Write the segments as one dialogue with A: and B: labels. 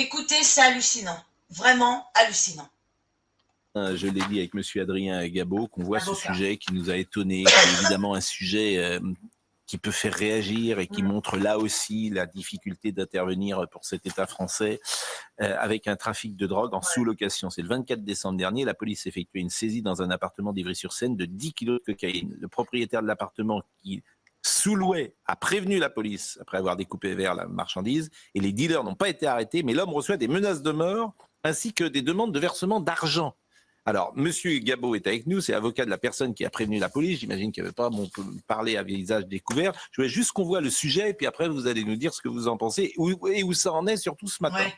A: Écoutez, c'est hallucinant. Vraiment hallucinant.
B: Je l'ai dit avec monsieur Adrien Gabot, qu'on voit ce
A: Avocat.
B: sujet qui nous a étonnés, qui est évidemment un sujet qui peut faire réagir et qui montre là aussi la difficulté d'intervenir pour cet État français avec un trafic de drogue en sous-location. C'est le 24 décembre dernier, la police effectuait une saisie dans un appartement d'Ivry-sur-Seine de 10 kilos de cocaïne. Le propriétaire de l'appartement qui sous-louait a prévenu la police après avoir découpé vers la marchandise et les dealers n'ont pas été arrêtés, mais l'homme reçoit des menaces de mort ainsi que des demandes de versement d'argent. Alors, monsieur Gabot est avec nous, c'est avocat de la personne qui a prévenu la police. J'imagine qu'il n'y avait pas parler à visage découvert. Je voulais juste qu'on voit le sujet et puis après, vous allez nous dire ce que vous en pensez et où ça en est, surtout ce matin.
A: Ouais.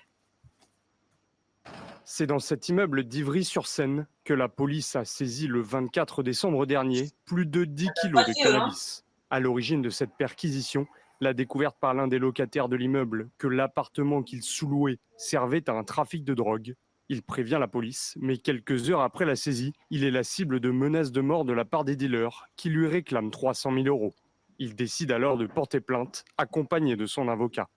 C: C'est dans cet immeuble d'Ivry-sur-Seine que la police a saisi le 24 décembre dernier plus de 10 kilos de cannabis. À l'origine de cette perquisition, la découverte par l'un des locataires de l'immeuble que l'appartement qu'il sous-louait servait à un trafic de drogue. Il prévient la police, mais quelques heures après la saisie, il est la cible de menaces de mort de la part des dealers qui lui réclament 300 000 €. Il décide alors de porter plainte, accompagné de son avocat.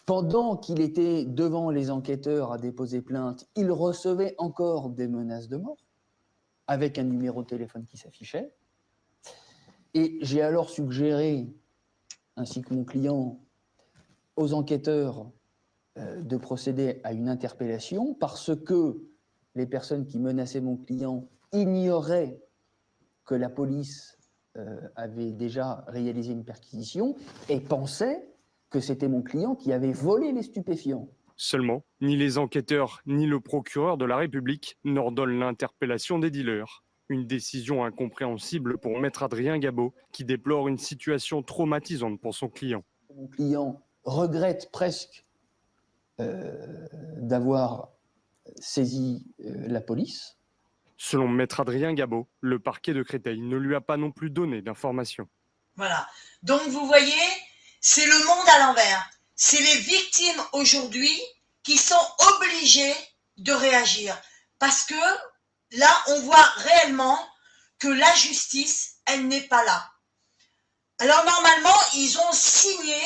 D: Pendant qu'il était devant les enquêteurs à déposer plainte, il recevait encore des menaces de mort, avec un numéro de téléphone qui s'affichait. Et j'ai alors suggéré, ainsi que mon client, aux enquêteurs de procéder à une interpellation parce que les personnes qui menaçaient mon client ignoraient que la police avait déjà réalisé une perquisition et pensaient que c'était mon client qui avait volé les stupéfiants.
C: Seulement, ni les enquêteurs ni le procureur de la République n'ordonnent l'interpellation des dealers. Une décision incompréhensible pour maître Adrien Gabot, qui déplore une situation traumatisante pour son client.
D: Mon client regrette presque d'avoir saisi la police.
C: Selon maître Adrien Gabot, le parquet de Créteil ne lui a pas non plus donné d'informations.
A: Voilà. Donc, vous voyez, c'est le monde à l'envers. C'est les victimes aujourd'hui qui sont obligées de réagir. Parce que là, on voit réellement que la justice, elle n'est pas là. Alors, normalement, ils ont signé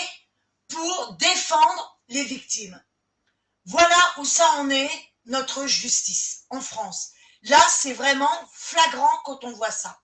A: pour défendre les victimes. Voilà où ça en est, notre justice en France. Là, c'est vraiment flagrant quand on voit ça.